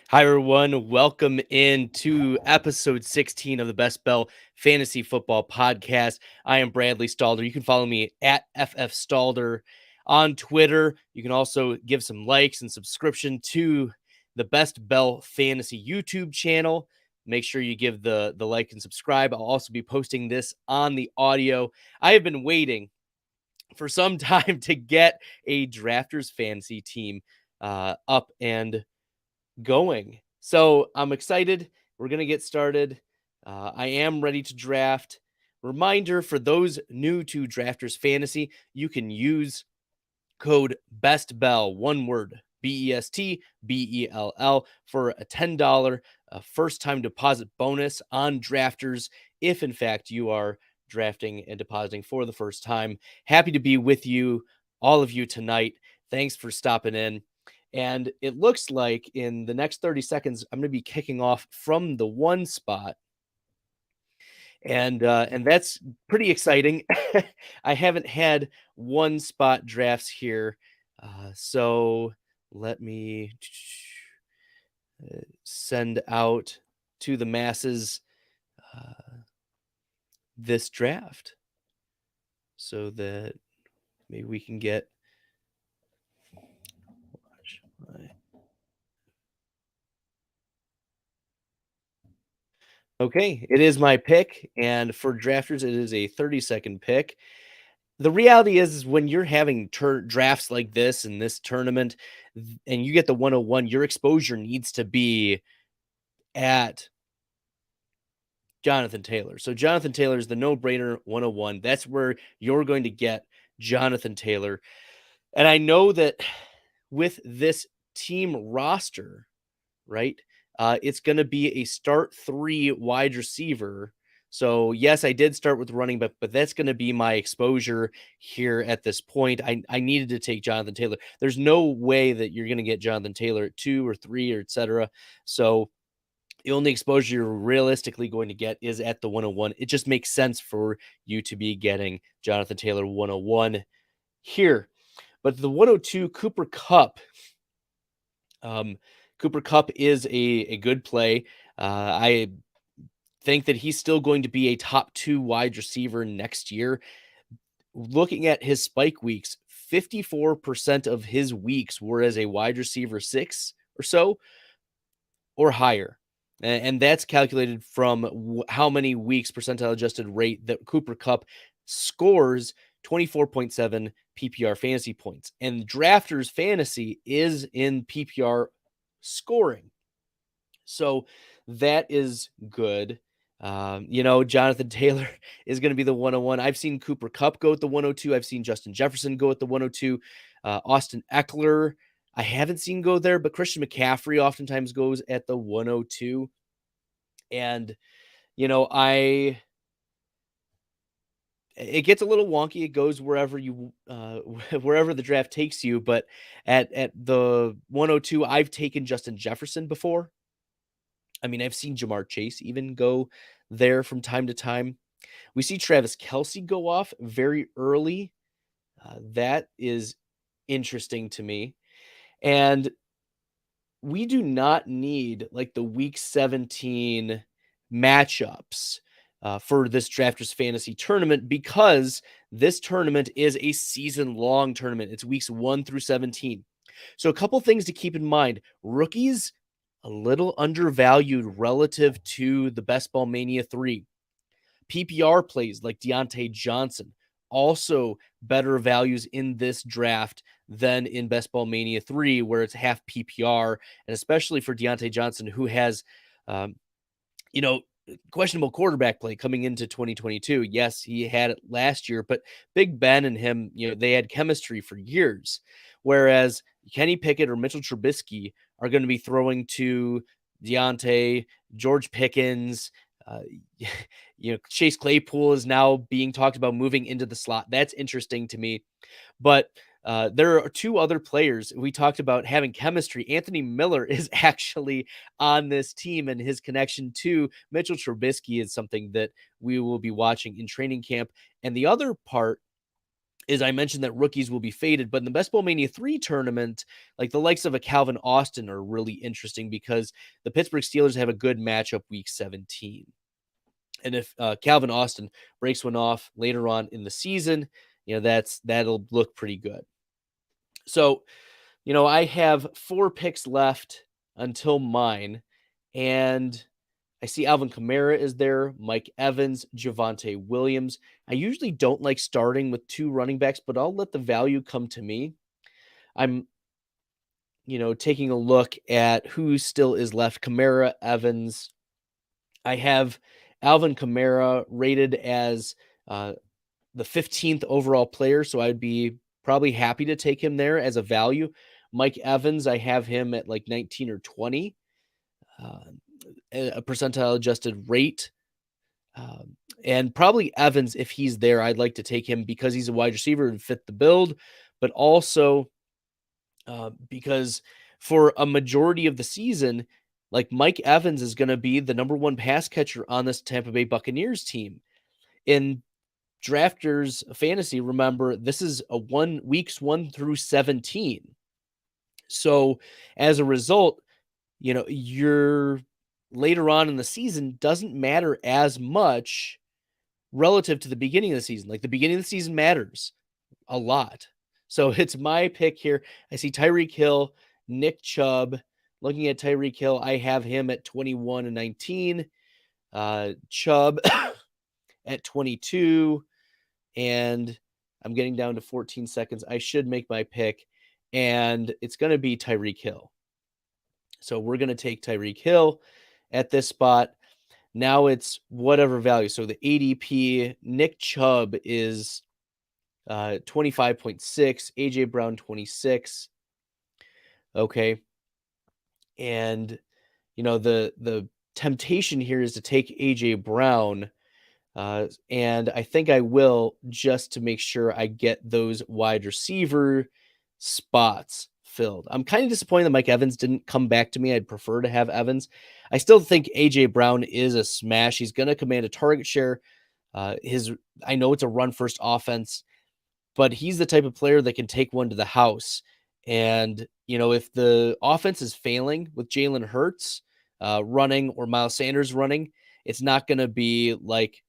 Hi, everyone. Welcome into episode 16 of the Best Bell Fantasy Football Podcast. I am Bradley Stalder. You can follow me at FF Stalder on Twitter. You can also give some likes and subscription to the Best Bell Fantasy YouTube channel. Make sure you give the like and subscribe. I'll also be posting this on the audio. I have been waiting for some time to get a Drafters fantasy team up and going. So I'm excited. We're going to get started. I am ready to draft. Reminder for those new to Drafters Fantasy, you can use code BESTBELL, one word, BESTBELL, for a $10 first time deposit bonus on Drafters if, in fact, you are drafting and depositing for the first time. Happy to be with you, all of you, tonight. Thanks for stopping in. And it looks like in the next 30 seconds, I'm going to be kicking off from the one spot. And that's pretty exciting. I haven't had one spot drafts here. So let me send out to the masses this draft so that maybe we can get okay, it is my pick, and for drafters, it is a 30-second pick. The reality is when you're having drafts like this in this tournament, and you get the 101, your exposure needs to be at Jonathan Taylor. So Jonathan Taylor is the no-brainer 101. That's where you're going to get Jonathan Taylor. And I know that with this team roster, right, it's going to be a start 3 wide receiver. So yes, I did start with running back, but that's going to be my exposure here at this point. I needed to take Jonathan Taylor. There's no way that you're going to get Jonathan Taylor at 2 or 3 or etc. So the only exposure you're realistically going to get is at the 101. It just makes sense for you to be getting Jonathan Taylor 101 here. But the 102 Cooper Kupp, Cooper Kupp is a good play. I think that he's still going to be a top 2 wide receiver next year. Looking at his spike weeks, 54% of his weeks were as a wide receiver 6 or so or higher. And that's calculated from how many weeks percentile adjusted rate that Cooper Kupp scores 24.7 PPR fantasy points. And Drafters Fantasy is in PPR scoring. So that is good. Jonathan Taylor is going to be the 101. I've seen Cooper Kupp go at the 102. I've seen Justin Jefferson go at the 102. Austin Eckler, I haven't seen go there, but Christian McCaffrey oftentimes goes at the 102. And, it gets a little wonky. It goes wherever wherever the draft takes you. But at the 102, I've taken Justin Jefferson before. I mean, I've seen Jamar Chase even go there from time to time. We see Travis Kelce go off very early. That is interesting to me. And we do not need like the week 17 matchups for this Drafters Fantasy tournament because this tournament is a season-long tournament. It's weeks 1 through 17. So a couple things to keep in mind. Rookies, a little undervalued relative to the Best Ball Mania 3. PPR plays like Deontay Johnson, also better values in this draft than in Best Ball Mania 3, where it's half PPR, and especially for Deontay Johnson, who has, questionable quarterback play coming into 2022. Yes, he had it last year, but Big Ben and him, they had chemistry for years. Whereas Kenny Pickett or Mitchell Trubisky are going to be throwing to Deontay, George Pickens. Chase Claypool is now being talked about moving into the slot. That's interesting to me. But there are 2 other players we talked about having chemistry. Anthony Miller is actually on this team, and his connection to Mitchell Trubisky is something that we will be watching in training camp. And the other part is I mentioned that rookies will be faded, but in the Best Ball Mania 3 tournament, like the likes of a Calvin Austin are really interesting because the Pittsburgh Steelers have a good matchup week 17. And if Calvin Austin breaks one off later on in the season, that'll look pretty good. So, I have 4 picks left until mine, and I see Alvin Kamara is there, Mike Evans, Javonte Williams. I usually don't like starting with 2 running backs, but I'll let the value come to me. I'm, taking a look at who still is left. Kamara, Evans. I have Alvin Kamara rated as the 15th overall player, so I'd be probably happy to take him there as a value. Mike Evans, I have him at like 19 or 20, a percentile adjusted rate. And probably Evans, if he's there, I'd like to take him because he's a wide receiver and fit the build, but also because for a majority of the season, like Mike Evans is going to be the number 1 pass catcher on this Tampa Bay Buccaneers team. In Drafters Fantasy, remember, this is weeks 1 through 17. So as a result, your later on in the season doesn't matter as much relative to the beginning of the season. Like the beginning of the season matters a lot. So it's my pick here. I see Tyreek Hill, Nick Chubb. Looking at Tyreek Hill, I have him at 21 and 19. Chubb at 22. And I'm getting down to 14 seconds. I should make my pick. And it's going to be Tyreek Hill. So we're going to take Tyreek Hill at this spot. Now it's whatever value. So the ADP, Nick Chubb is 25.6, AJ Brown 26. Okay. And the temptation here is to take AJ Brown. And I think I will, just to make sure I get those wide receiver spots filled. I'm kind of disappointed that Mike Evans didn't come back to me. I'd prefer to have Evans. I still think AJ Brown is a smash. He's going to command a target share. I know it's a run first offense, but he's the type of player that can take one to the house. And, if the offense is failing with Jalen Hurts running or Miles Sanders running, it's not going to be like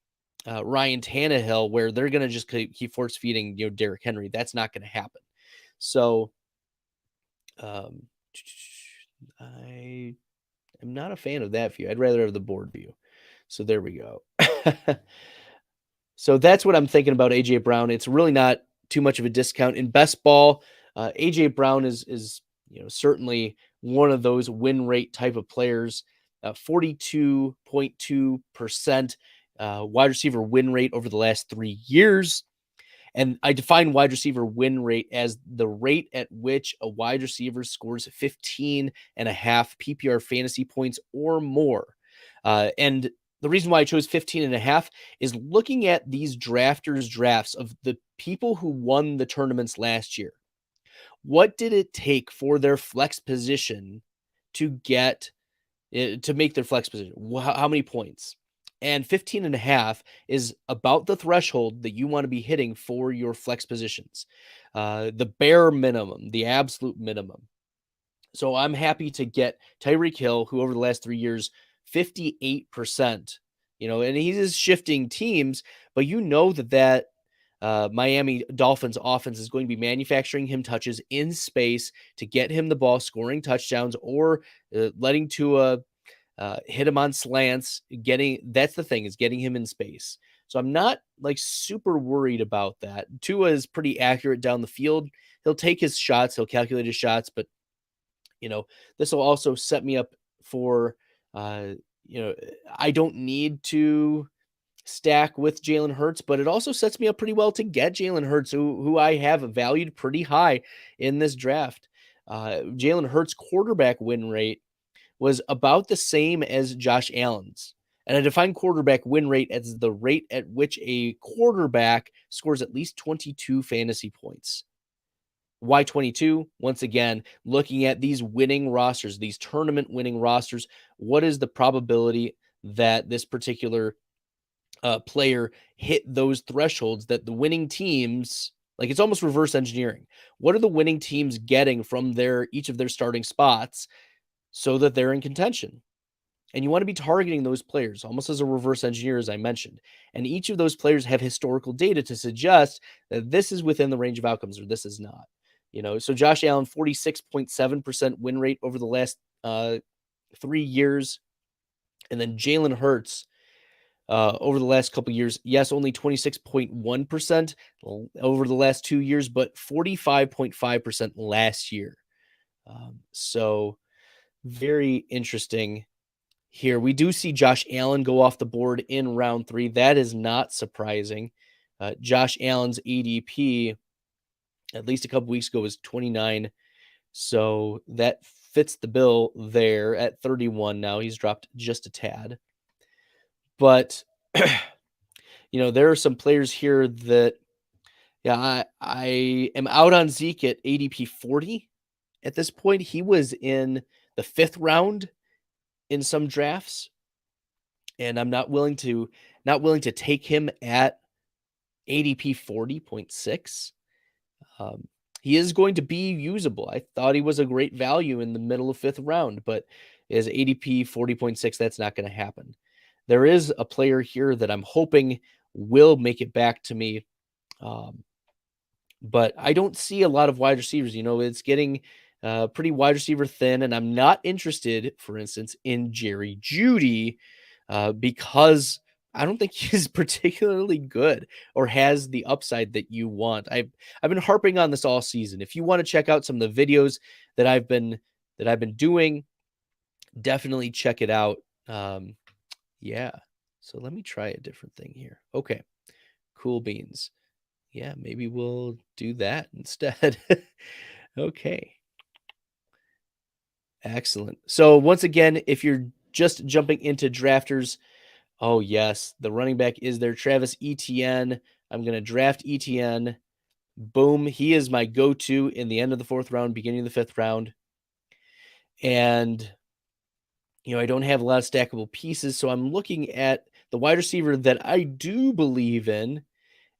Ryan Tannehill, where they're going to just keep force feeding, Derrick Henry. That's not going to happen. So, I am not a fan of that view. I'd rather have the board view. So there we go. So that's what I'm thinking about AJ Brown. It's really not too much of a discount in best ball. AJ Brown is certainly one of those win rate type of players. 42.2% wide receiver win rate over the last 3 years. And I define wide receiver win rate as the rate at which a wide receiver scores 15 and a half PPR fantasy points or more. And the reason why I chose 15 and a half is looking at these drafters' drafts of the people who won the tournaments last year. What did it take for their flex position to make their flex position? How many points? And 15 and a half is about the threshold that you want to be hitting for your flex positions. The bare minimum, the absolute minimum. So I'm happy to get Tyreek Hill, who over the last 3 years, 58%, and he is shifting teams, but that Miami Dolphins offense is going to be manufacturing him touches in space to get him the ball, scoring touchdowns, or letting Tua hit him on slants. That's the thing, is getting him in space. So I'm not like super worried about that. Tua is pretty accurate down the field. He'll take his shots. He'll calculate his shots, but this will also set me up for, I don't need to stack with Jalen Hurts, but it also sets me up pretty well to get Jalen Hurts, who I have valued pretty high in this draft. Jalen Hurts' quarterback win rate was about the same as Josh Allen's. And I define quarterback win rate as the rate at which a quarterback scores at least 22 fantasy points. Why 22? Once again, looking at these winning rosters, these tournament winning rosters, what is the probability that this particular player hit those thresholds that the winning teams Like, it's almost reverse engineering. What are the winning teams getting from each of their starting spots so that they're in contention? And you want to be targeting those players almost as a reverse engineer, as I mentioned. And each of those players have historical data to suggest that this is within the range of outcomes or this is not. So Josh Allen, 46.7% win rate over the last 3 years. And then Jalen Hurts, over the last couple of years, yes, only 26.1% over the last 2 years, but 45.5% last year. So very interesting here. We do see Josh Allen go off the board in round 3. That is not surprising. Josh Allen's ADP, at least a couple weeks ago, was 29. So that fits the bill there at 31 now. He's dropped just a tad. But, there are some players here that, I am out on Zeke at ADP 40 at this point. He was in the 5th round in some drafts, and I'm not willing to take him at ADP 40.6. He is going to be usable. I thought he was a great value in the middle of 5th round, but as ADP 40.6, that's not going to happen. There is a player here that I'm hoping will make it back to me, but I don't see a lot of wide receivers. It's getting pretty wide receiver thin, and I'm not interested, for instance, in Jerry Jeudy because I don't think he's particularly good or has the upside that you want. I've been harping on this all season. If you want to check out some of the videos that I've been doing, definitely check it out. Yeah. So let me try a different thing here. Okay. Cool beans. Yeah, maybe we'll do that instead. Okay. Excellent. So once again, if you're just jumping into drafters, oh yes, the running back is there, Travis Etienne. I'm going to draft Etienne. Boom. He is my go-to in the end of the 4th round, beginning of the 5th round. And, I don't have a lot of stackable pieces, so I'm looking at the wide receiver that I do believe in,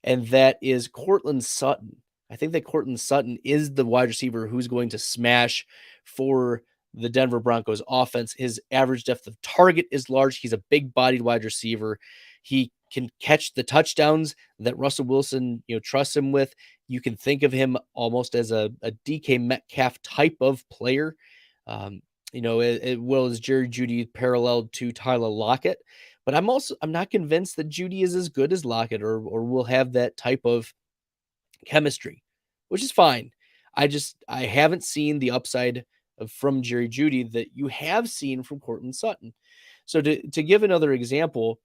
and that is Cortland Sutton. I think that Cortland Sutton is the wide receiver who's going to smash for the Denver Broncos offense. His average depth of target is large. He's a big-bodied wide receiver. He can catch the touchdowns that Russell Wilson, trusts him with. You can think of him almost as a DK Metcalf type of player. As well as Jerry Jeudy paralleled to Tyler Lockett. But I'm not convinced that Jeudy is as good as Lockett or will have that type of chemistry, which is fine. I haven't seen the upside from Jerry Jeudy that you have seen from Cortland Sutton. So to give another example,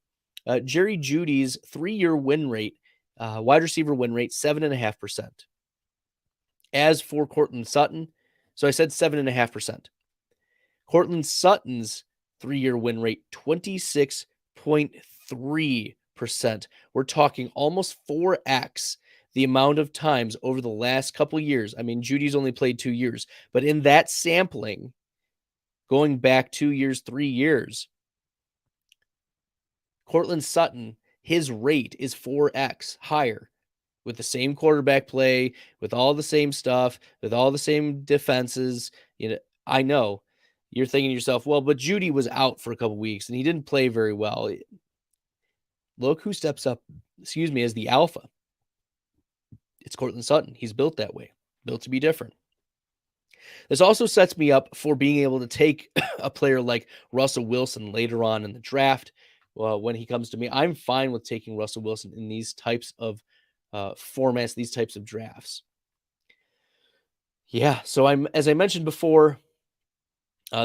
Jerry Jeudy's 3-year win rate, wide receiver win rate, 7.5%. As for Cortland Sutton, so I said 7.5%. Cortland Sutton's 3-year win rate, 26.3%. We're talking almost 4x the amount of times over the last couple years. I mean, Judy's only played 2 years, but in that sampling, going back 2 years, 3 years, Cortland Sutton, his rate is 4x higher with the same quarterback play, with all the same stuff, with all the same defenses. I know you're thinking to yourself, well, but Jeudy was out for a couple weeks and he didn't play very well. Look who steps up, as the alpha. It's Cortland Sutton. He's built that way, built to be different. This also sets me up for being able to take a player like Russell Wilson later on in the draft. When he comes to me, I'm fine with taking Russell Wilson in these types of formats, these types of drafts. Yeah, so as I mentioned before,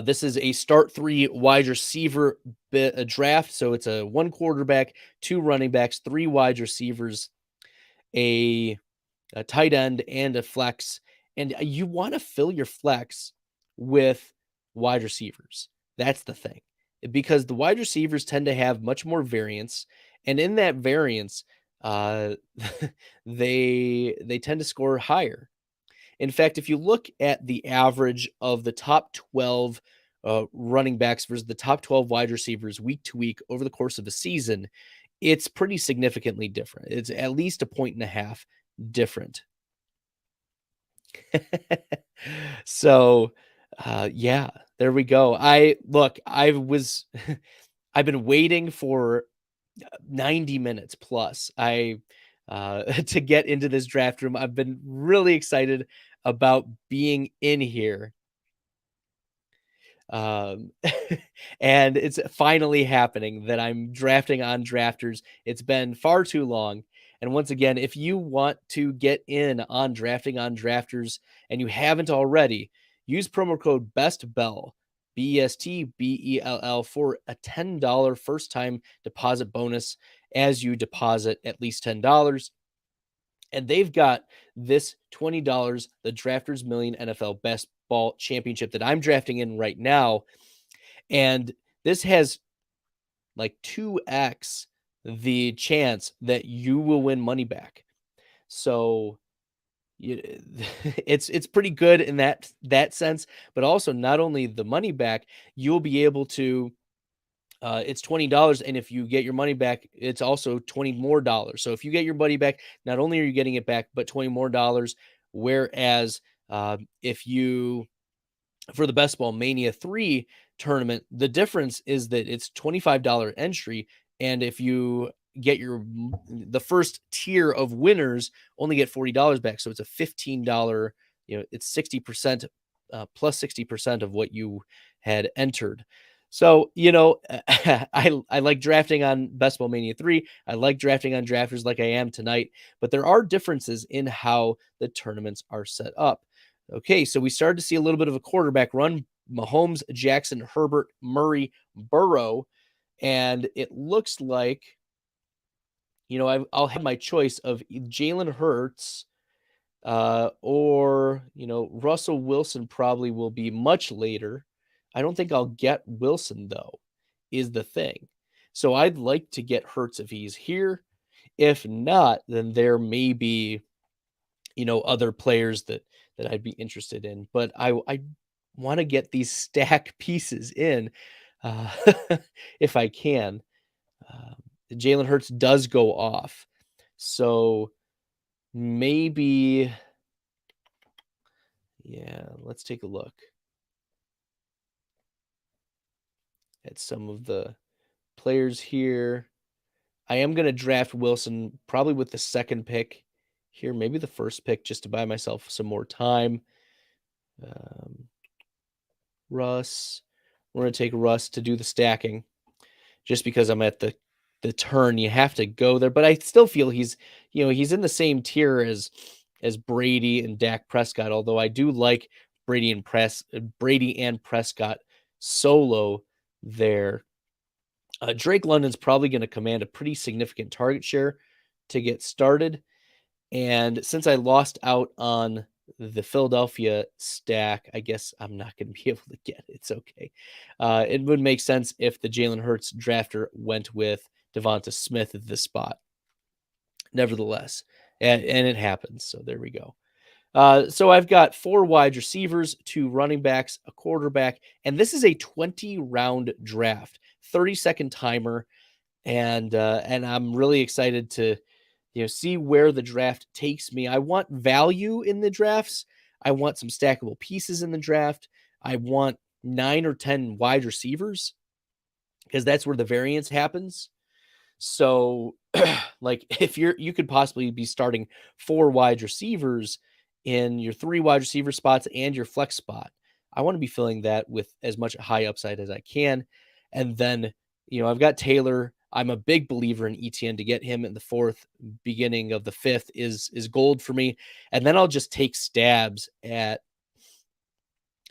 this is a start 3 wide receiver draft. So it's a 1 quarterback, 2 running backs, 3 wide receivers, a tight end, and a flex. And you want to fill your flex with wide receivers. That's the thing, because the wide receivers tend to have much more variance. And in that variance, they tend to score higher. In fact, if you look at the average of the top 12 running backs versus the top 12 wide receivers week to week over the course of a season, it's pretty significantly different. It's at least 1.5 points different. So, yeah, there we go. I was I've been waiting for 90 minutes plus. To get into this draft room. I've been really excited about being in here. Um, and it's finally happening that I'm drafting on drafters. It's been far too long. And once again, if you want to get in on drafting on drafters and you haven't already, use promo code BESTBELL, BESTBELL, for a $10 first time deposit bonus as you deposit at least $10. And they've got this $20, the Drafters Million NFL Best Ball Championship that I'm drafting in right now. And this has like 2x the chance that you will win money back. So you, it's pretty good in that sense, but also not only the money back, you'll be able to it's $20, and if you get your money back, it's also $20 more. So if you get your money back, not only are you getting it back, but $20 more. Whereas if you for the Best Ball Mania 3 tournament, the difference is that it's $25 entry, and if you get the first tier of winners only get $40 back, so it's a $15, it's 60% plus 60% of what you had entered. So, I like drafting on Best Ball Mania 3. I like drafting on drafters like I am tonight, but there are differences in how the tournaments are set up. Okay, so we started to see a little bit of a quarterback run. Mahomes, Jackson, Herbert, Murray, Burrow, and it looks like, I'll have my choice of Jalen Hurts or, Russell Wilson probably will be much later. I don't think I'll get Wilson, though, is the thing. So I'd like to get Hurts if he's here. If not, then there may be, other players that I'd be interested in. But I want to get these stack pieces in uh, if I can. Jalen Hurts does go off. So maybe, yeah, let's take a look at some of the players here. I am going to draft Wilson probably with the second pick here, maybe the first pick, just to buy myself some more time. Russ, we're going to take Russ to do the stacking just because I'm at the turn. You have to go there, but I still feel he's in the same tier as Brady and Dak Prescott, although I do like Brady and Prescott solo there. Drake London's probably going to command a pretty significant target share to get started. And since I lost out on the Philadelphia stack, I guess I'm not going to be able to get it. It's okay. It would make sense if the Jalen Hurts drafter went with Devonta Smith at this spot. Nevertheless, and it happens. So there we go. So I've got 4 wide receivers, 2 running backs, a quarterback, and this is a 20-round draft, 30-second timer, and I'm really excited to see where the draft takes me. I want value in the drafts. I want some stackable pieces in the draft. I want 9 or 10 wide receivers because that's where the variance happens. So like if you could possibly be starting 4 wide receivers in your 3 wide receiver spots and your flex spot. I want to be filling that with as much high upside as I can. And then, I've got Taylor. I'm a big believer in ETN. To get him in the 4th, beginning of the 5th is gold for me. And then I'll just take stabs at,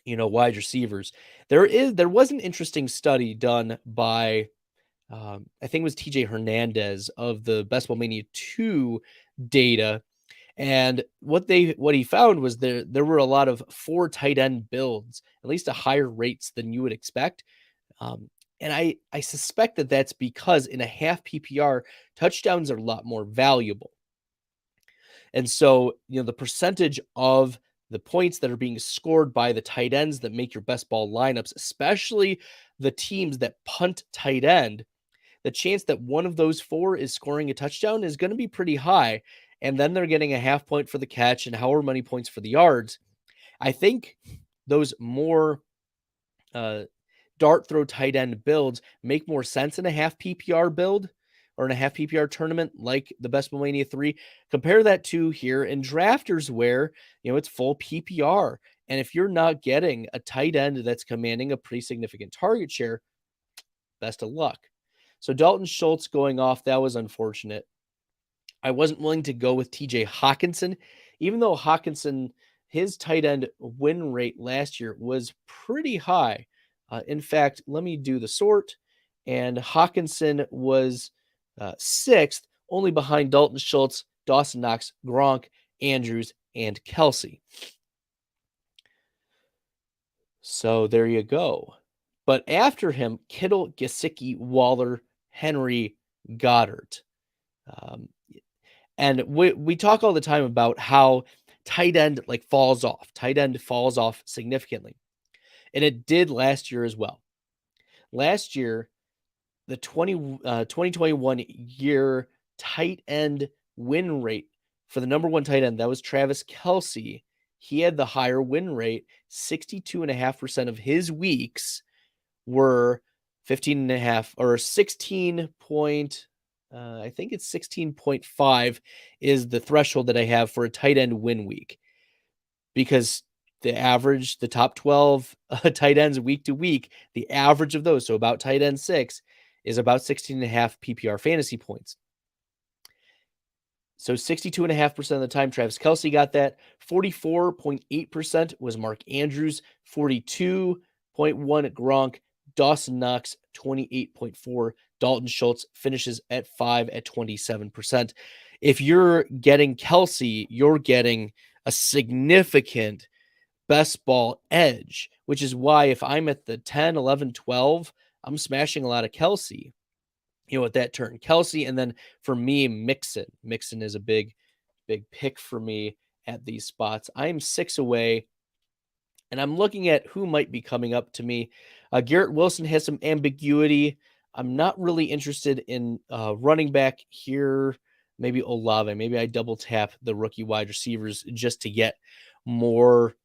wide receivers. There was an interesting study done by, I think it was TJ Hernandez of the Best Ball Mania 2 data. And what he found was there were a lot of 4 tight end builds, at least at higher rates than you would expect. And I suspect that that's because in a half PPR, touchdowns are a lot more valuable. And so, the percentage of the points that are being scored by the tight ends that make your best ball lineups, especially the teams that punt tight end, the chance that one of those 4 is scoring a touchdown is going to be pretty high. and then they're getting a half point for the catch and however many points for the yards. I think those more dart throw tight end builds make more sense in a half PPR build or in a half PPR tournament like the Best Ball Mania 3. Compare that to here in drafters where, it's full PPR. And if you're not getting a tight end that's commanding a pretty significant target share, best of luck. So Dalton Schultz going off, that was unfortunate. I wasn't willing to go with TJ Hawkinson, even though Hawkinson, his tight end win rate last year was pretty high. In fact, let me do the sort. And Hawkinson was sixth, only behind Dalton Schultz, Dawson Knox, Gronk, Andrews, and Kelsey. So there you go. But after him, Kittle, Gesicki, Waller, Henry, Goddard. And we talk all the time about how tight end falls off. Tight end falls off significantly. And it did last year as well. Last year, the 2021 year tight end win rate for the number one tight end, that was Travis Kelce. He had the higher win rate. 62.5% of his weeks were 15.5 or 16 point. I think it's 16.5 is the threshold that I have for a tight end win week, because the top 12 tight ends week to week, the average of those, so about tight end 6, is about 16.5 PPR fantasy points. So 62.5% of the time, Travis Kelce got that. 44.8% was Mark Andrews. 42.1 Gronk. Dawson Knox, 28.4. Dalton Schultz finishes at 5 at 27%. If you're getting Kelce, you're getting a significant best ball edge, which is why if I'm at the 10, 11, 12, I'm smashing a lot of Kelce. At that turn, Kelce, and then for me, Mixon. Mixon is a big pick for me at these spots. I'm 6 away, and I'm looking at who might be coming up to me. Garrett Wilson has some ambiguity. I'm not really interested in running back here. Maybe Olave. Maybe I double tap the rookie wide receivers just to get more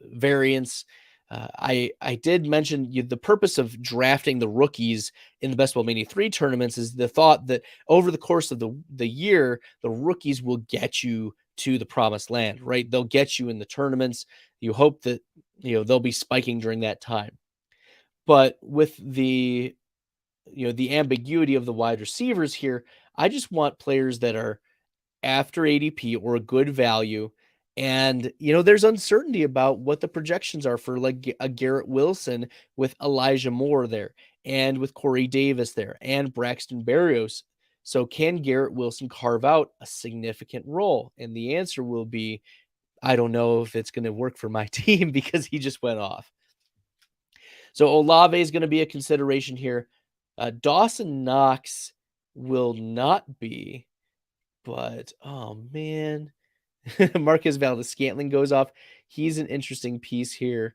variance. I did mention the purpose of drafting the rookies in the Best Ball Mania 3 tournaments is the thought that over the course of the year, the rookies will get you to the promised land, right? They'll get you in the tournaments. You hope that, they'll be spiking during that time. But with the ambiguity of the wide receivers here, I just want players that are after ADP or a good value. And, there's uncertainty about what the projections are for like a Garrett Wilson with Elijah Moore there and with Corey Davis there and Braxton Berrios. So can Garrett Wilson carve out a significant role? And the answer will be, I don't know if it's going to work for my team because he just went off. So Olave is going to be a consideration here. Dawson Knox will not be, but oh man, Marquez Valdes-Scantling goes off. He's an interesting piece here.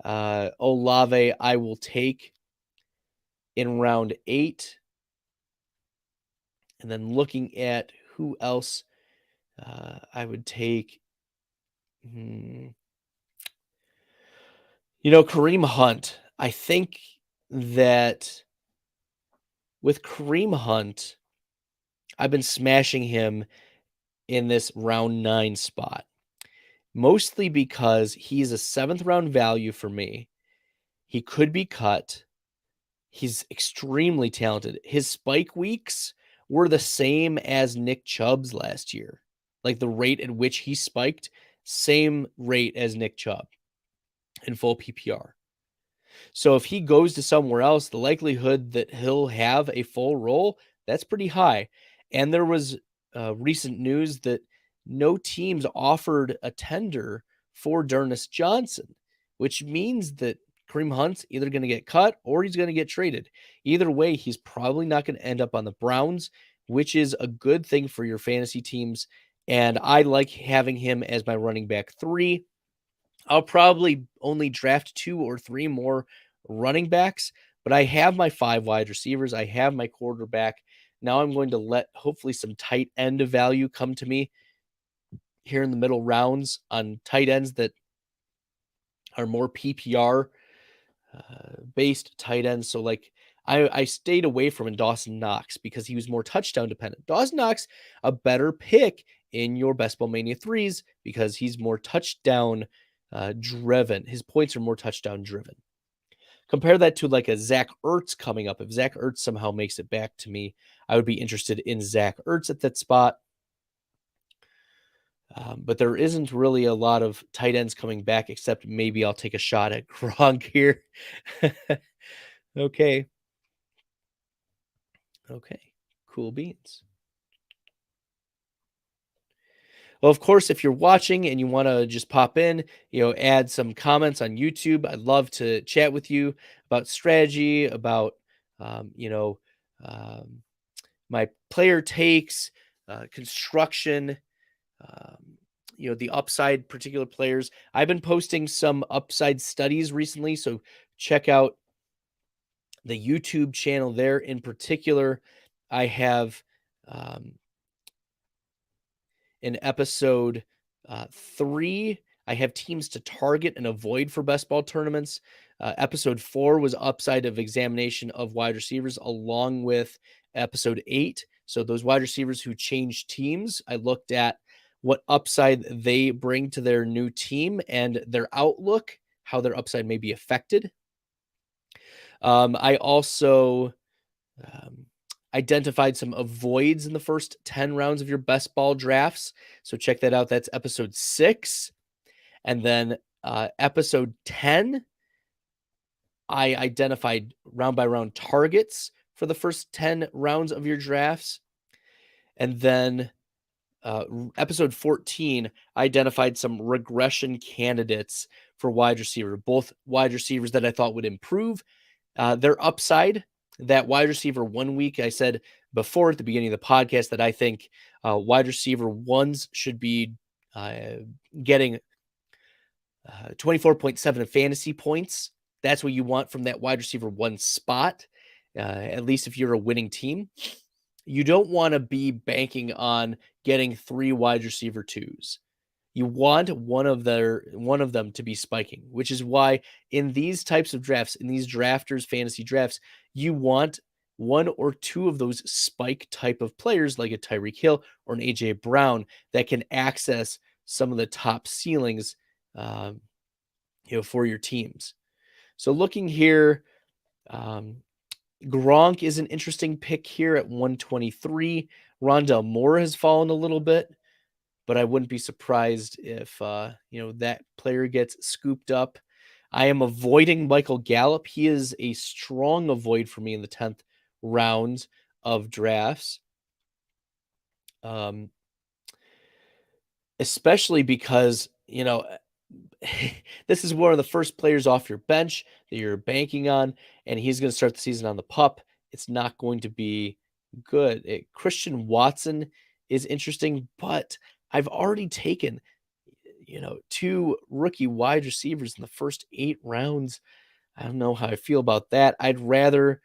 Olave, I will take in round 8. And then looking at who else I would take. Kareem Hunt. I think that with Kareem Hunt, I've been smashing him in this round 9 spot, mostly because he's a 7th round value for me. He could be cut. He's extremely talented. His spike weeks were the same as Nick Chubb's last year. Like the rate at which he spiked, same rate as Nick Chubb in full PPR. So if he goes to somewhere else, the likelihood that he'll have a full role, that's pretty high. And there was recent news that no teams offered a tender for D'Ernest Johnson, which means that Kareem Hunt's either going to get cut or he's going to get traded. Either way, he's probably not going to end up on the Browns, which is a good thing for your fantasy teams. And I like having him as my running back 3. I'll probably only draft 2 or 3 more running backs, but I have my 5 wide receivers. I have my quarterback. Now I'm going to let hopefully some tight end value come to me here in the middle rounds on tight ends that are more PPR based tight ends. So like I stayed away from Dawson Knox because he was more touchdown dependent. Dawson Knox, a better pick in your Best Ball Mania threes because he's more touchdown driven. His points are more touchdown driven. Compare that to like a Zach Ertz coming up. If Zach Ertz somehow makes it back to me, I would be interested in Zach Ertz at that spot. But there isn't really a lot of tight ends coming back, except maybe I'll take a shot at Gronk here. Okay. Okay. Cool beans. Well, of course, if you're watching and you want to just pop in, add some comments on YouTube, I'd love to chat with you about strategy, about, um, my player takes, construction, the upside particular players. I've been posting some upside studies recently, so check out the YouTube channel there. In particular, I have in episode 3, I have teams to target and avoid for best ball tournaments. Episode 4 was upside of examination of wide receivers, along with episode 8. So those wide receivers who change teams, I looked at what upside they bring to their new team and their outlook, how their upside may be affected. I also identified some avoids in the first 10 rounds of your best ball drafts. So check that out. That's episode 6. And then episode 10, I identified round by round targets for the first 10 rounds of your drafts. And then episode 14, I identified some regression candidates for wide receiver, both wide receivers that I thought would improve their upside. That wide receiver 1 week, I said before at the beginning of the podcast that I think wide receiver ones should be getting 24.7 fantasy points. That's what you want from that wide receiver 1 spot, at least if you're a winning team. You don't want to be banking on getting 3 wide receiver 2s. You want one of them to be spiking, which is why in these types of drafts, in these drafters fantasy drafts, you want 1 or 2 of those spike type of players like a Tyreek Hill or an AJ Brown that can access some of the top ceilings, for your teams. So looking here, Gronk is an interesting pick here at 123. Rondell Moore has fallen a little bit, but I wouldn't be surprised if that player gets scooped up. I am avoiding Michael Gallup. He is a strong avoid for me in the 10th round of drafts. Especially because, this is one of the first players off your bench that you're banking on, and he's going to start the season on the pup. It's not going to be good. Christian Watson is interesting, but I've already taken, 2 rookie wide receivers in the first 8 rounds. I don't know how I feel about that. I'd rather,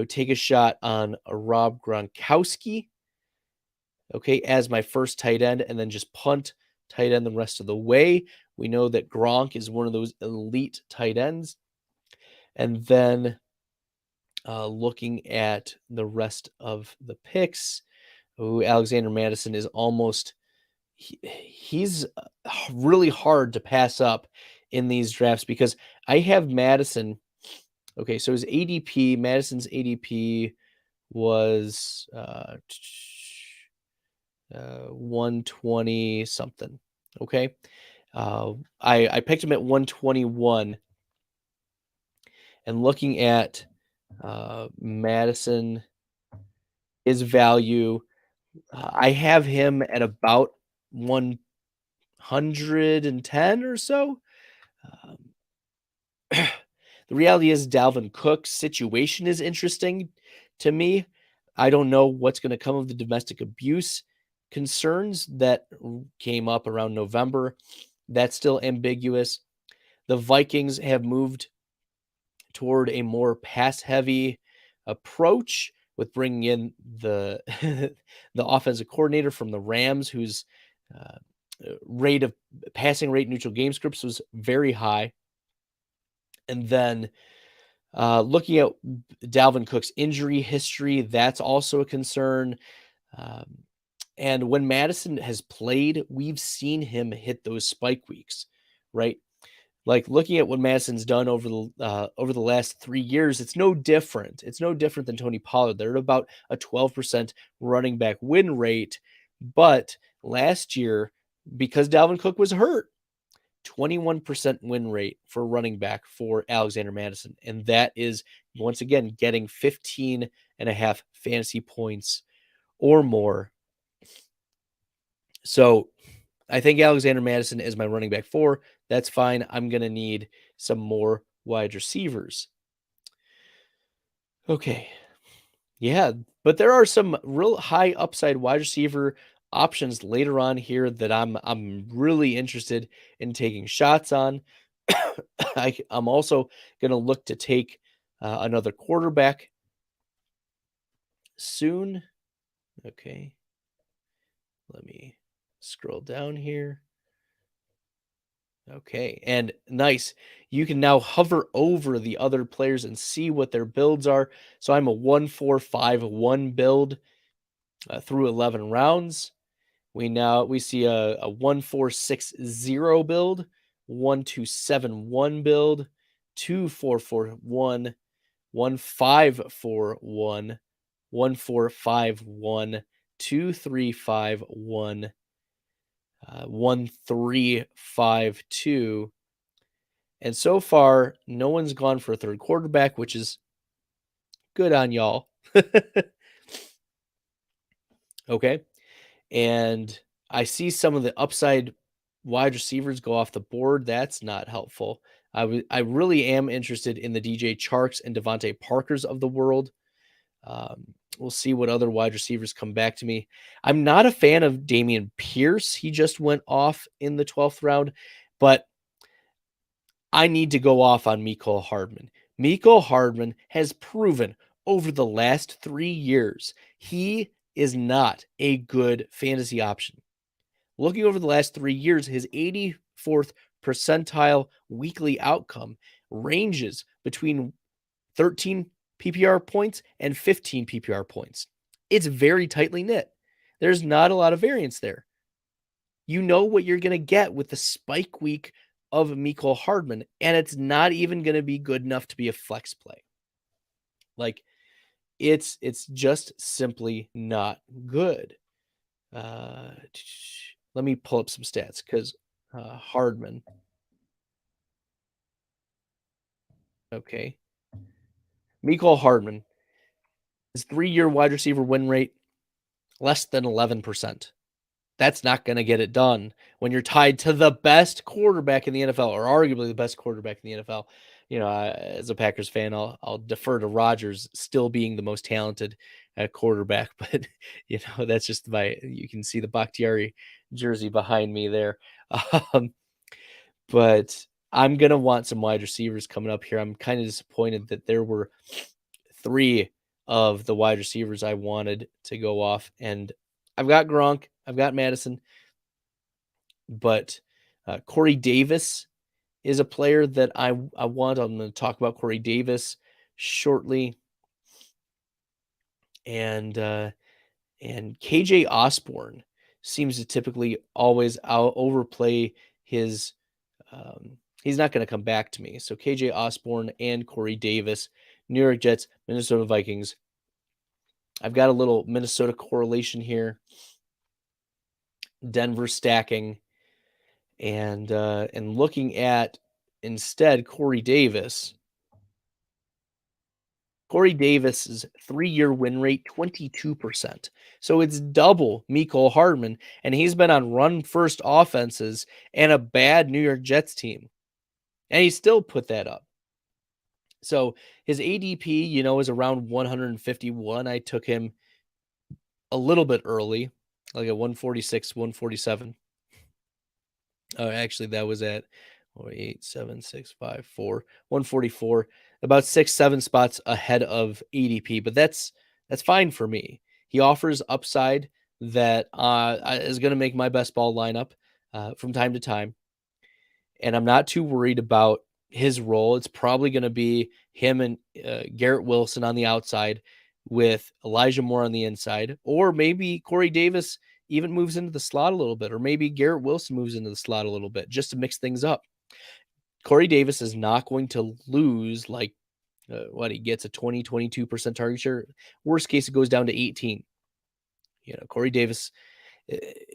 take a shot on a Rob Gronkowski, okay, as my first tight end, and then just punt tight end the rest of the way. We know that Gronk is one of those elite tight ends. And then looking at the rest of the picks, Alexander Madison is almost he's really hard to pass up in these drafts because I have Madison. Okay, so his ADP, Madison's ADP was 120 something. Okay. I picked him at 121, and looking at Madison, his value, I have him at about 110 or so. The reality is Dalvin Cook's situation is interesting to me. I don't know what's going to come of the domestic abuse concerns that came up around November. That's still ambiguous. The Vikings have moved toward a more pass-heavy approach with bringing in the the offensive coordinator from the Rams, whose uh, rate of passing rate neutral game scripts was very high. And then looking at Dalvin Cook's injury history, that's also a concern. Um, and when Madison has played, we've seen him hit those spike weeks, right? Like looking at what Madison's done over the last 3 years, it's no different. It's no different than Tony Pollard. They're at about a 12% running back win rate, but last year, because Dalvin Cook was hurt, 21% win rate for running back for Alexander Madison. And that is, once again, getting 15 and a half fantasy points or more. So I think Alexander Madison is my running back 4. That's fine. I'm going to need some more wide receivers. Okay. Yeah, but there are some real high upside wide receiver options later on here that I'm really interested in taking shots on. I'm also going to look to take another quarterback soon. Okay. Let me scroll down here. Okay. And nice. You can now hover over the other players and see what their builds are. So I'm a 1-4-5-1 build through 11 rounds. We see a 1-4-6-0 build, 1-2-7-1 build, 2-4-4-1, 1-5-4-1, 1-4-5-1, 2-3-5-1, 1-3-5-2. And so far, no one's gone for a third quarterback, which is good on y'all. Okay. And I see some of the upside wide receivers go off the board. That's not helpful. I really am interested in the DJ Charks and Devontae Parkers of the world. We'll see what other wide receivers come back to me. I'm not a fan of Dameon Pierce. He just went off in the 12th round, but I need to go off on Mikola Hardman. Mikola Hardman has proven over the last 3 years he is not a good fantasy option. Looking over the last 3 years, his 84th percentile weekly outcome ranges between 13 PPR points and 15 PPR points. It's very tightly knit. There's not a lot of variance there. You know what you're going to get with the spike week of Mikola Hardman, and it's not even going to be good enough to be a flex play. Like, it's just simply not good. Let me pull up some stats because Hardman. Okay. Mikola Hardman, his 3-year wide receiver win rate, less than 11%. That's not going to get it done when you're tied to the best quarterback in the NFL, or arguably the best quarterback in the NFL. You know, as a Packers fan, I'll defer to Rodgers still being the most talented quarterback, but you know that's just you can see the Bakhtiari jersey behind me there. Um, but I'm gonna want some wide receivers coming up here. I'm kind of disappointed that there were 3 of the wide receivers I wanted to go off, and I've got Gronk, I've got Madison, but Corey Davis is a player that I want. I'm going to talk about Corey Davis shortly, and KJ Osborne seems to typically always overplay his. He's not going to come back to me. So KJ Osborne and Corey Davis, New York Jets, Minnesota Vikings. I've got a little Minnesota correlation here. Denver stacking, and looking at instead Corey Davis. Corey Davis's 3-year win rate, 22%. So it's double Mikola Hardman, and he's been on run-first offenses and a bad New York Jets team. And he still put that up. So his ADP, you know, is around 151. I took him a little bit early, like at 146, 147. Actually, that was at 8, 7, 6, 5, 4, 144, about 6, 7 spots ahead of ADP. But that's That's fine for me. He offers upside that is going to make my best ball lineup from time to time, and I'm not too worried about his role. It's probably going to be him and Garrett Wilson on the outside with Elijah Moore on the inside, or maybe Corey Davis even moves into the slot a little bit, or maybe Garrett Wilson moves into the slot a little bit just to mix things up. Corey Davis is not going to lose like what he gets a 22% target share. Worst case, it goes down to 18. Corey Davis,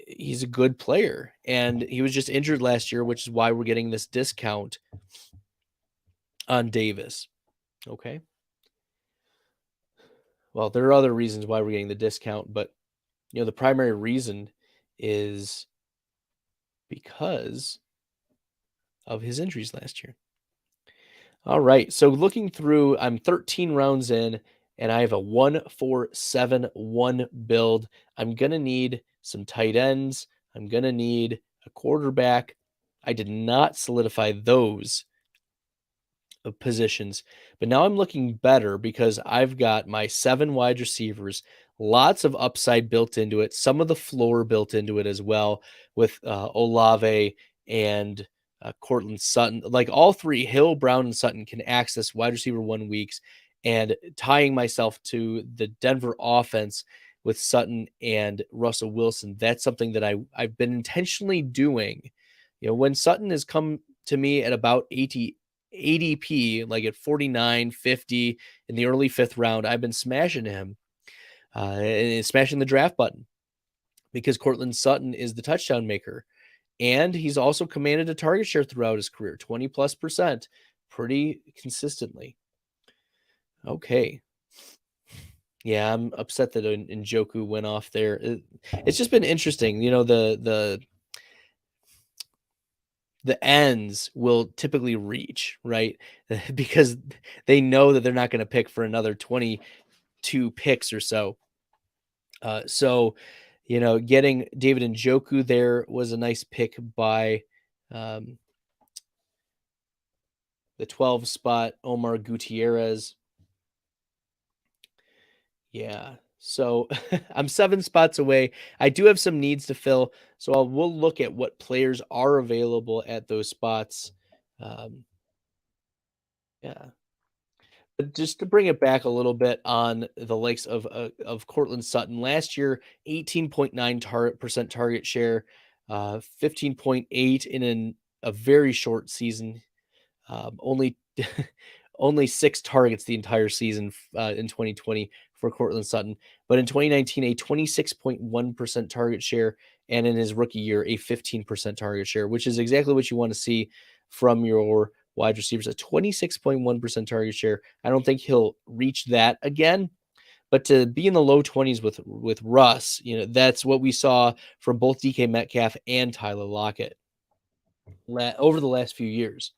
he's a good player, and he was just injured last year, which is why we're getting this discount on Davis. Okay. Well, there are other reasons why we're getting the discount, but the primary reason is because of his injuries last year. All right. So looking through, I'm 13 rounds in and I have a 1-4-7-1 build. I'm going to need some tight ends. I'm going to need a quarterback. I did not solidify those positions, but now I'm looking better because I've got my 7 wide receivers, lots of upside built into it, some of the floor built into it as well with Olave and Cortland Sutton. Like all three, Hill, Brown, and Sutton can access wide receiver 1 weeks, and tying myself to the Denver offense with Sutton and Russell Wilson. That's something that I've been intentionally doing. When Sutton has come to me at about 80 ADP, like at 49, 50 in the early 5th round, I've been smashing him and smashing the draft button because Cortland Sutton is the touchdown maker. And he's also commanded a target share throughout his career, 20+% pretty consistently. Okay. Yeah, I'm upset that Njoku went off there. It's just been interesting. The ends will typically reach, right? Because they know that they're not going to pick for another 22 picks or so. Getting David Njoku there was a nice pick by the 12 spot, Omar Gutierrez. Yeah. So I'm 7 spots away. I do have some needs to fill. So we'll look at what players are available at those spots. Yeah. But just to bring it back a little bit on the likes of Cortland Sutton last year, 18.9% target share, 15.8 in a very short season. Only only 6 targets the entire season in 2020 for Cortland Sutton, but in 2019 a 26.1% target share, and in his rookie year a 15% target share, which is exactly what you want to see from your wide receivers. A 26.1% target share. I don't think he'll reach that again, but to be in the low 20s with Russ, that's what we saw from both DK Metcalf and Tyler Lockett over the last few years.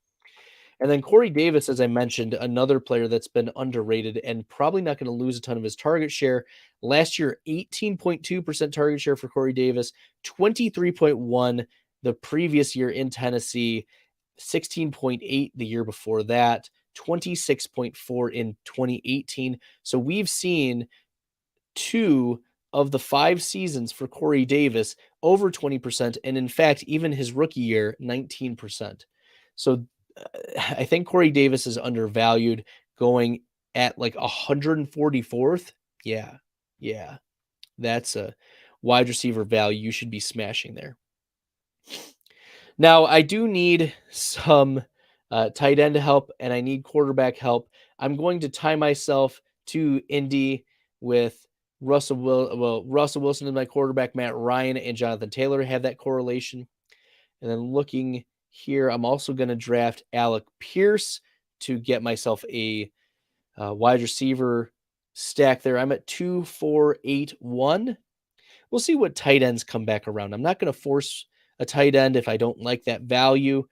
And then Corey Davis, as I mentioned, another player that's been underrated and probably not going to lose a ton of his target share. Last year, 18.2% target share for Corey Davis, 23.1 the previous year in Tennessee, 16.8 the year before that, 26.4 in 2018. So we've seen 2 of the 5 seasons for Corey Davis over 20%, and in fact, even his rookie year, 19%. So I think Corey Davis is undervalued going at like 144th. Yeah. That's a wide receiver value you should be smashing there. Now, I do need some tight end help, and I need quarterback help. I'm going to tie myself to Indy with Russell Wilson is my quarterback, Matt Ryan and Jonathan Taylor have that correlation. And then looking here, I'm also going to draft Alec Pierce to get myself a wide receiver stack there. I'm at 2, 4, 8, 1. We'll see what tight ends come back around. I'm not going to force a tight end if I don't like that value,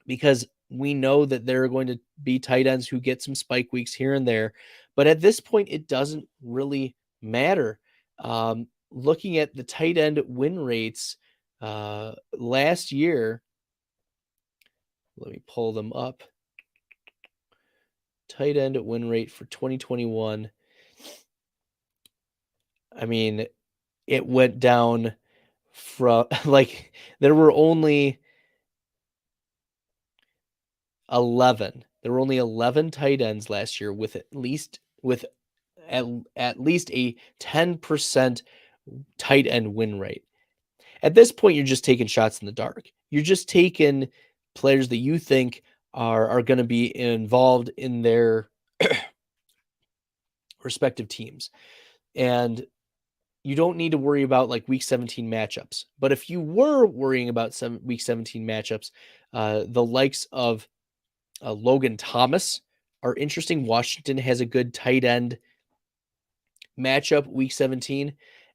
because we know that there are going to be tight ends who get some spike weeks here and there. But at this point, it doesn't really matter. Looking at the tight end win rates last year, let me pull them up. Tight end win rate for 2021. I mean, it went down from like there were only 11. There were only 11 tight ends last year with at least a 10% tight end win rate. At this point, you're just taking shots in the dark. You're just taking players that you think are going to be involved in their respective teams. And you don't need to worry about like week 17 matchups. But if you were worrying about some week 17 matchups, the likes of Logan Thomas are interesting. Washington has a good tight end matchup week 17,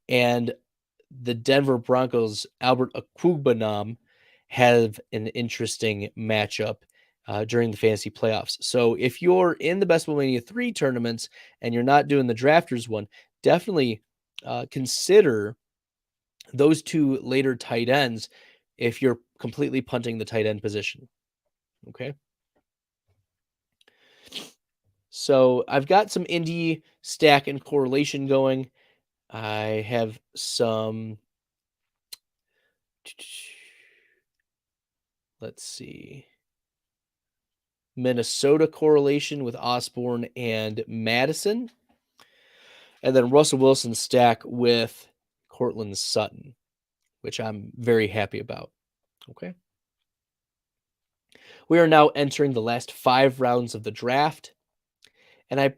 and the Denver Broncos Albert Okwuegbunam have an interesting matchup during the fantasy playoffs. So if you're in the Best Ball Mania 3 tournaments and you're not doing the drafters one, definitely consider those two later tight ends if you're completely punting the tight end position. Okay. So I've got some indie stack and correlation going. I have some, let's see, Minnesota correlation with Osborne and Madison. And then Russell Wilson stack with Cortland Sutton, which I'm very happy about. Okay. We are now entering the last 5 rounds of the draft. And I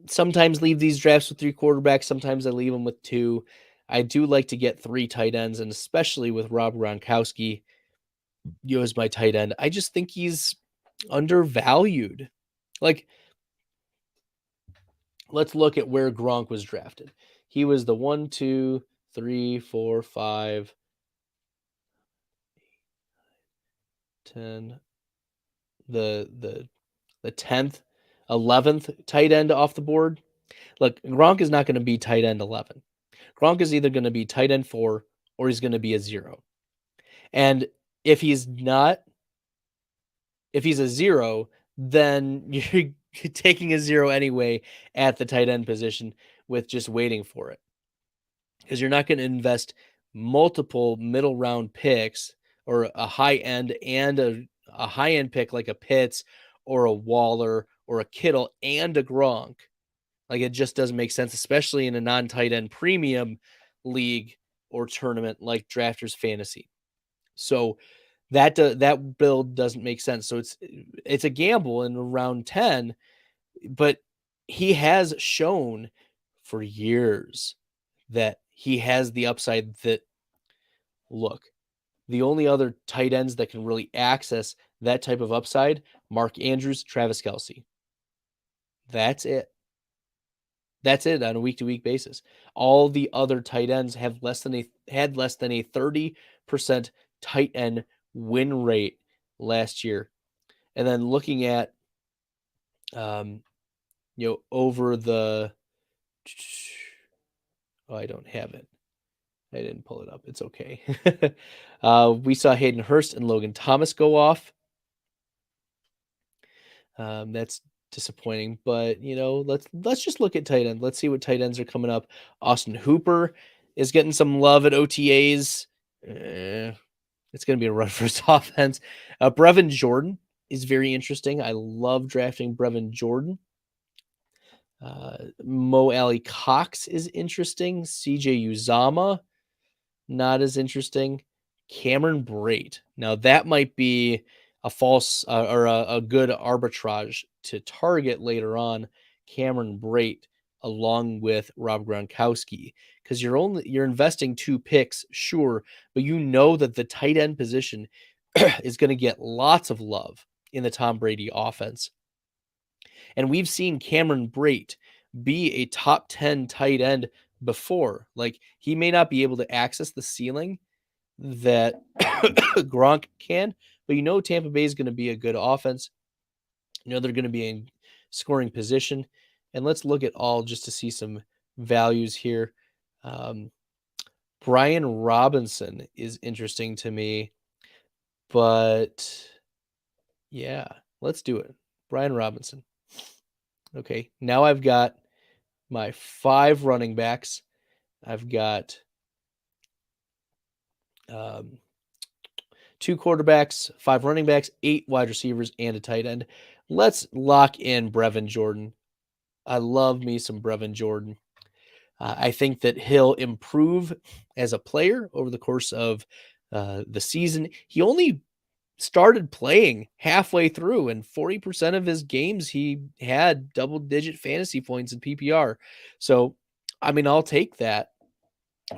sometimes leave these drafts with 3 quarterbacks. Sometimes I leave them with 2. I do like to get 3 tight ends, and especially with Rob Gronkowski, as my tight end, I just think he's undervalued. Like, let's look at where Gronk was drafted. He was the 1, 2, 3, 4, 5, 10, the 10th, 11th tight end off the board. Look, Gronk is not going to be tight end 11. Gronk is either going to be tight end 4 or he's going to be a 0. And if he's a 0, then you're taking a 0 anyway at the tight end position with just waiting for it. Because you're not going to invest multiple middle round picks or a high end and a high end pick like a Pitts or a Waller or a Kittle and a Gronk. Like, it just doesn't make sense, especially in a non-tight end premium league or tournament like Drafters Fantasy. So that build doesn't make sense. So it's a gamble in round 10, but he has shown for years that he has the upside that, look, the only other tight ends that can really access that type of upside, Mark Andrews, Travis Kelce. That's it. That's it on a week-to-week basis. All the other tight ends have less than a 30% tight end win rate last year. And then looking at over the I don't have it. I didn't pull it up. It's okay. We saw Hayden Hurst and Logan Thomas go off. That's disappointing, but let's just look at tight end. Let's see what tight ends are coming up. Austin Hooper is getting some love at OTAs. It's going to be a run for his offense. Brevin Jordan is very interesting. I love drafting Brevin Jordan. Mo Alley Cox is interesting. CJ Uzama, not as interesting. Cameron Brate. Now that might be a false or a good arbitrage to target later on. Cameron Brate along with Rob Gronkowski, because you're investing 2 picks, sure, but you know that the tight end position is going to get lots of love in the Tom Brady offense. And we've seen Cameron Brate be a top 10 tight end before. Like, he may not be able to access the ceiling that Gronk can, but Tampa Bay is going to be a good offense. They're going to be in scoring position. And let's look at all just to see some values here. Brian Robinson is interesting to me, but yeah, let's do it. Brian Robinson. Okay, now I've got my 5 running backs. I've got 2 quarterbacks, 5 running backs, 8 wide receivers, and a tight end. Let's lock in Brevin Jordan. I love me some Brevin Jordan. I think that he'll improve as a player over the course of the season. He only started playing halfway through, and 40% of his games he had double-digit fantasy points in PPR. So, I mean, I'll take that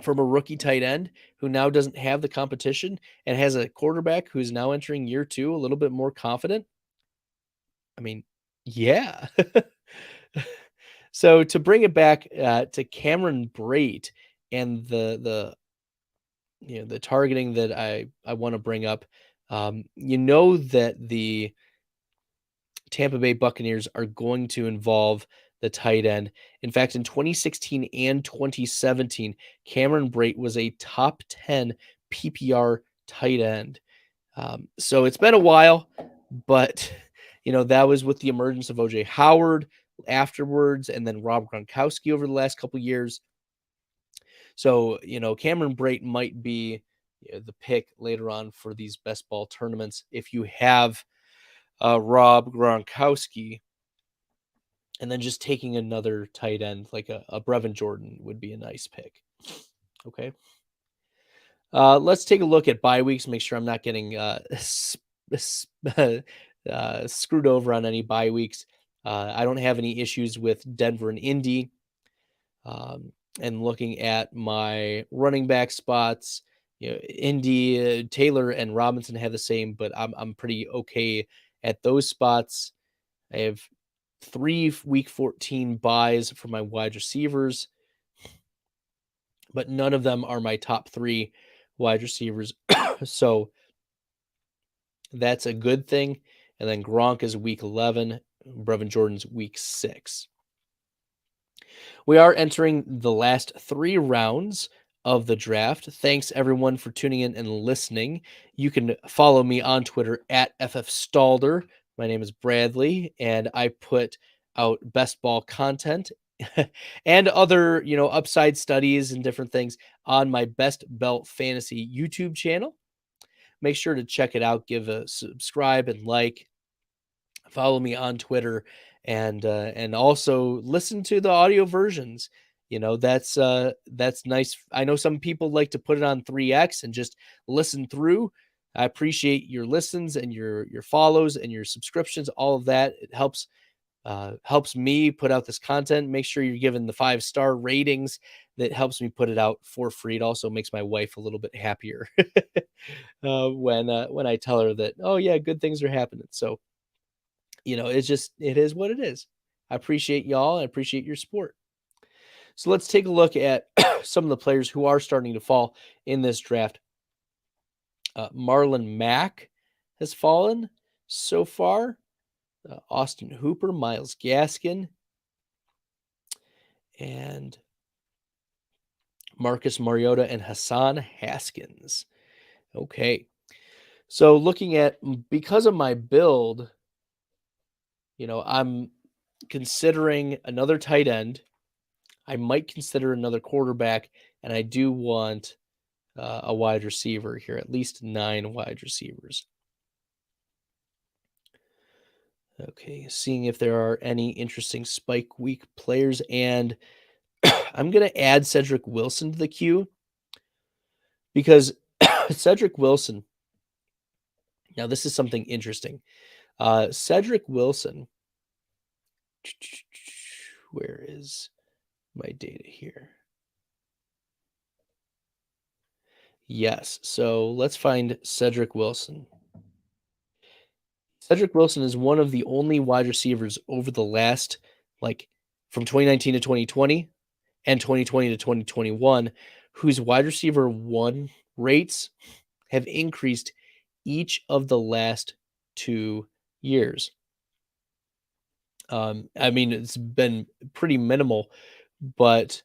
from a rookie tight end who now doesn't have the competition and has a quarterback who's now entering year 2 a little bit more confident. I mean, yeah. So to bring it back to Cameron Brate and the targeting that I want to bring up, that the Tampa Bay Buccaneers are going to involve the tight end. In fact, in 2016 and 2017, Cameron Brate was a top 10 PPR tight end. So it's been a while, but that was with the emergence of OJ Howard afterwards, and then Rob Gronkowski over the last couple of years. So Cameron Brate might be the pick later on for these best ball tournaments if you have Rob Gronkowski, and then just taking another tight end like a Brevin Jordan would be a nice pick. Okay. Let's take a look at bye weeks. Make sure I'm not getting screwed over on any bye weeks. I don't have any issues with Denver and Indy. And looking at my running back spots, Indy, Taylor, and Robinson have the same, but I'm pretty okay at those spots. I have 3 week 14 buys for my wide receivers, but none of them are my top 3 wide receivers. So that's a good thing. And then Gronk is week 11. Brevin Jordan's week 6. We are entering the last 3 rounds of the draft. Thanks everyone for tuning in and listening. You can follow me on Twitter at FFStalder. My name is Bradley, and I put out best ball content and other, upside studies and different things on my Best Belt Fantasy YouTube channel. Make sure to check it out. Give a subscribe and like. Follow me on Twitter, and also listen to the audio versions. That's nice. I know some people like to put it on 3x and just listen through. I appreciate your listens and your follows and your subscriptions. All of that, it helps me put out this content. Make sure you're giving the 5-star ratings. That helps me put it out for free. It also makes my wife a little bit happier when I tell her that, oh yeah, good things are happening. So it is what it is. I appreciate y'all. I appreciate your support. So let's take a look at some of the players who are starting to fall in this draft. Marlon Mack has fallen so far. Austin Hooper, Myles Gaskin, and Marcus Mariota and Hassan Haskins. Okay. So looking at, because of my build, I'm considering another tight end. I might consider another quarterback, and I do want a wide receiver here, at least 9 wide receivers. Okay, seeing if there are any interesting spike week players, and I'm going to add Cedric Wilson to the queue because Cedric Wilson, now this is something interesting. Cedric Wilson, where is my data here? Yes, so let's find Cedric Wilson. Cedric Wilson is one of the only wide receivers over the last, from 2019 to 2020 and 2020 to 2021, whose wide receiver 1 rates have increased each of the last 2 years. I mean, it's been pretty minimal, but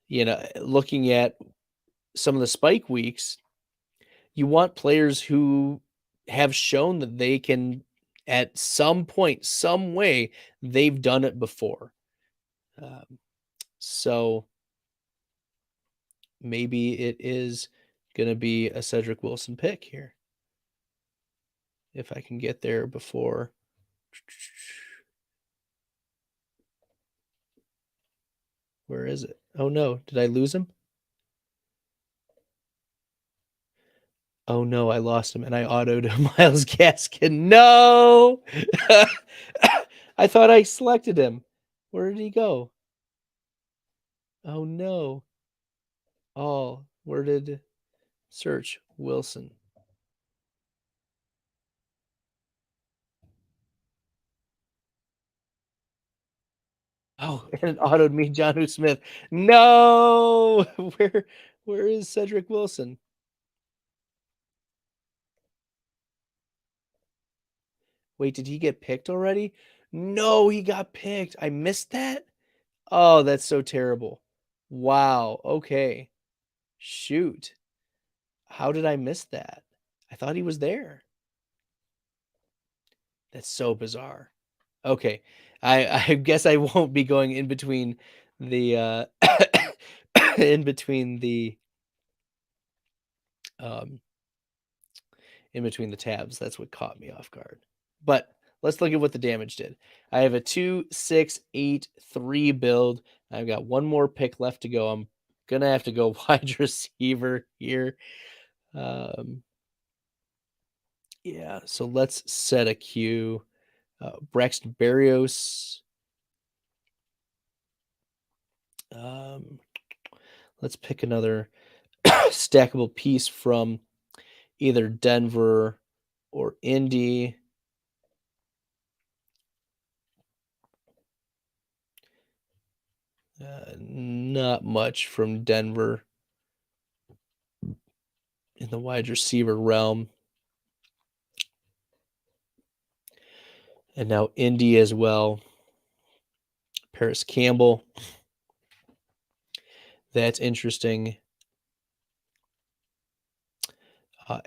looking at some of the spike weeks, you want players who have shown that they can, at some point, some way, they've done it before. So maybe it is going to be a Cedric Wilson pick here. If I can get there before. Where is it? Oh no, did I lose him? Oh no, I lost him and I autoed Myles Gaskin. No! I thought I selected him. Where did he go? Oh no. Where did search Wilson? Oh, and it autoed me Jonnu Smith. No! Where is Cedric Wilson? Wait, did he get picked already? No, he got picked. I missed that? Oh, that's so terrible. Wow. Okay. Shoot. How did I miss that? I thought he was there. That's so bizarre. Okay. I guess I won't be going in between the in between the um in between the tabs. That's what caught me off guard. But let's look at what the damage did. I have a 2, 6, 8, 3 build. I've got one more pick left to go. I'm gonna have to go wide receiver here. Yeah, so let's set a cue. Braxton Berrios. Let's pick another stackable piece from either Denver or Indy. Not much from Denver in the wide receiver realm. And now Indy as well. Paris Campbell. That's interesting.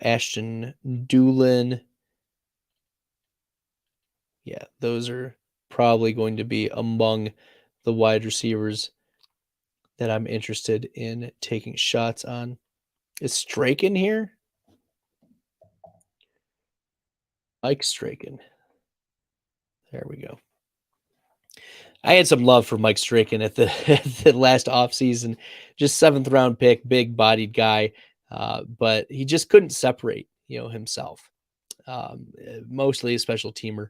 Ashton Doolin. Yeah, those are probably going to be among the wide receivers that I'm interested in taking shots on. Is Straken here? Mike Straken. There we go. I had some love for Mike Straken at the, at the last offseason. Just 7th round pick, big bodied guy, but he just couldn't separate, himself. Mostly a special teamer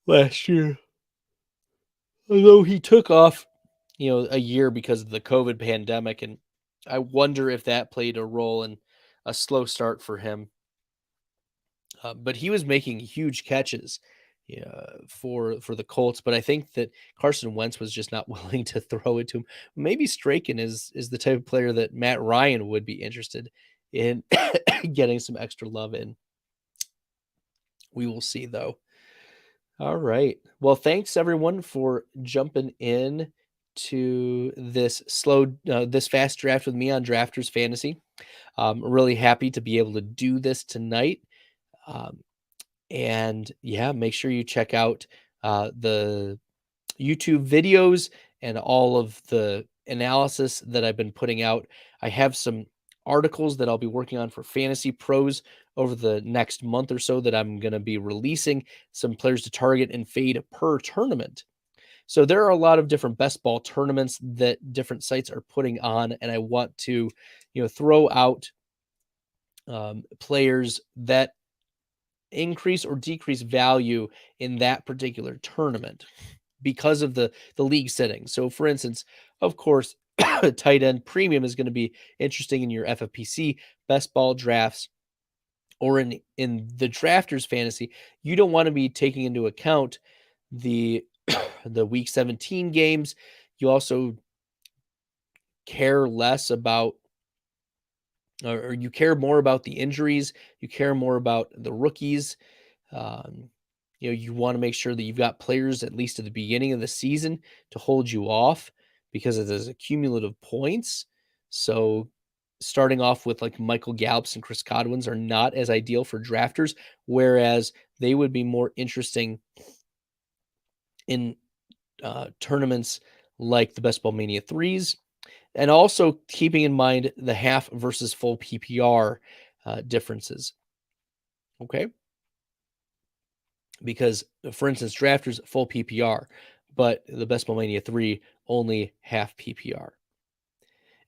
last year. Although he took off, a year because of the COVID pandemic, and I wonder if that played a role in a slow start for him. But he was making huge catches, for the Colts. But I think that Carson Wentz was just not willing to throw it to him. Maybe Straken is the type of player that Matt Ryan would be interested in getting some extra love in. We will see, though. All right. Well, thanks everyone for jumping in to this this fast draft with me on Drafters Fantasy. Really happy to be able to do this tonight. And yeah, make sure you check out the YouTube videos and all of the analysis that I've been putting out. I have some articles that I'll be working on for Fantasy Pros over the next month or so that I'm going to be releasing some players to target and fade per tournament. So there are a lot of different best ball tournaments that different sites are putting on, and I want to, throw out players that increase or decrease value in that particular tournament because of the league settings. So for instance, of course, tight end premium is going to be interesting in your FFPC best ball drafts, or in the drafters fantasy. You don't want to be taking into account the the week 17 games. You also care less about, or you care more about the injuries. You care more about the rookies. You want to make sure that you've got players at least at the beginning of the season to hold you off, because it is cumulative points. So starting off with like Michael Gallups and Chris Godwins are not as ideal for drafters, whereas they would be more interesting in tournaments like the Best Ball Mania 3s, And also keeping in mind the half versus full PPR differences. Okay. Because, for instance, drafters full PPR, but the Best Ball Mania 3 only half PPR.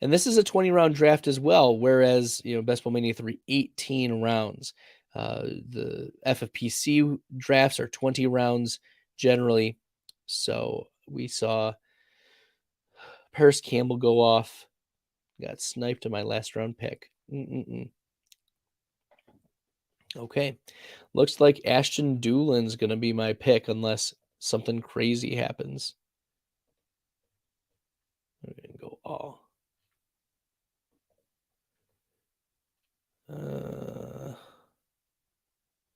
And this is a 20 round draft as well, whereas, Best Ball Mania 3, 18 rounds. The FFPC drafts are 20 rounds generally. So we saw Paris Campbell go off, got sniped to my last round pick. Okay. Looks like Ashton Doolin's going to be my pick unless something crazy happens. I'm going to go all.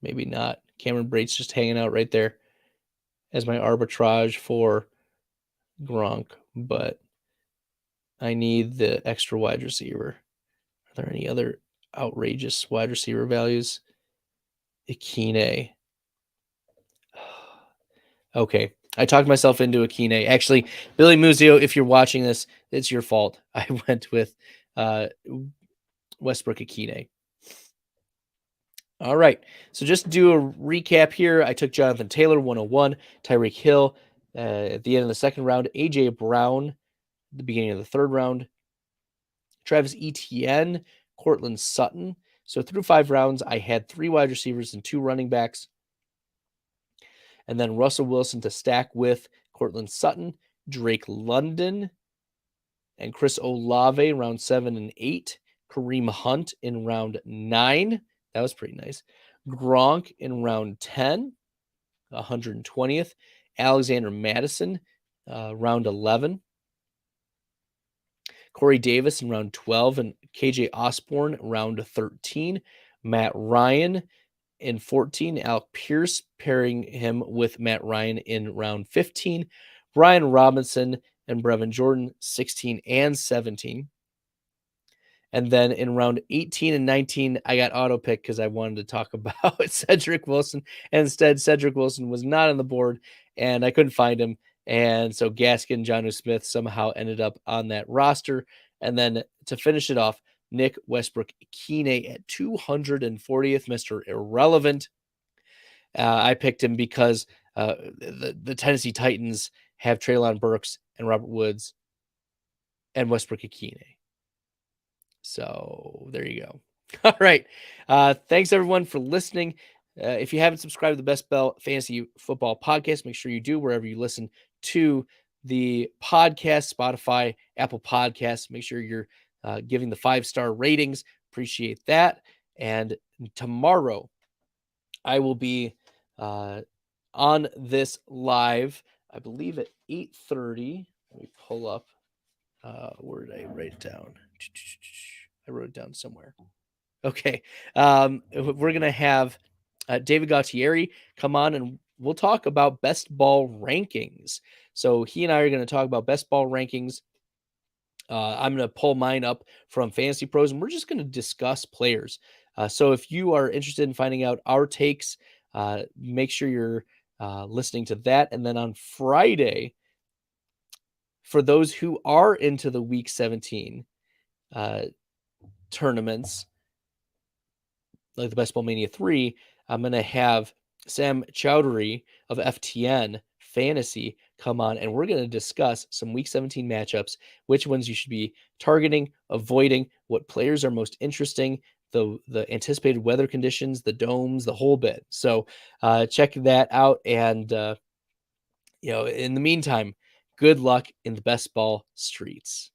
Maybe not. Cameron Brate's just hanging out right there as my arbitrage for Gronk, but I need the extra wide receiver. Are there any other outrageous wide receiver values? Akine. Okay. I talked myself into Akine. Actually, Billy Muzio, if you're watching this, it's your fault. I went with Westbrook Akine. All right. So just to do a recap here, I took Jonathan Taylor, 101, Tyreek Hill at the end of the second round, A.J. Brown at the beginning of the third round, Travis Etienne, Cortland Sutton. So through 5 rounds, I had 3 wide receivers and 2 running backs. And then Russell Wilson to stack with Cortland Sutton, Drake London, and Chris Olave, round 7 and 8. Kareem Hunt in round 9. That was pretty nice. Gronk in round 10, 120th. Alexander Madison, round 11. Corey Davis in round 12 and KJ Osborne, round 13. Matt Ryan in 14. Alec Pierce pairing him with Matt Ryan in round 15. Brian Robinson and Brevin Jordan, 16 and 17. And then in round 18 and 19, I got auto pick because I wanted to talk about Cedric Wilson. And instead, Cedric Wilson was not on the board and I couldn't find him. And so Gaskin, Jonnu Smith somehow ended up on that roster. And then to finish it off, Nick Westbrook-Akine at 240th, Mr. Irrelevant. I picked him because the Tennessee Titans have Treylon Burks and Robert Woods and Westbrook-Akine. So there you go. All right. Thanks everyone for listening. If you haven't subscribed to the Best Ball Fantasy Football Podcast, make sure you do wherever you listen to the podcast, Spotify, Apple Podcasts. Make sure you're giving the 5-star ratings. Appreciate that. And tomorrow I will be on this live, I believe at 8:30. Let me pull up. Where did I write it down? I wrote it down somewhere. Okay. We're going to have David Gautieri come on and we'll talk about best ball rankings. So he and I are going to talk about best ball rankings. I'm going to pull mine up from Fantasy Pros and we're just going to discuss players. So if you are interested in finding out our takes, make sure you're listening to that. And then on Friday, for those who are into the Week 17 tournaments, like the Best Ball Mania 3, I'm going to have Sam Chowdhury of FTN Fantasy come on, and we're going to discuss some Week 17 matchups, which ones you should be targeting, avoiding, what players are most interesting, the anticipated weather conditions, the domes, the whole bit. So check that out, and in the meantime, good luck in the best ball streets.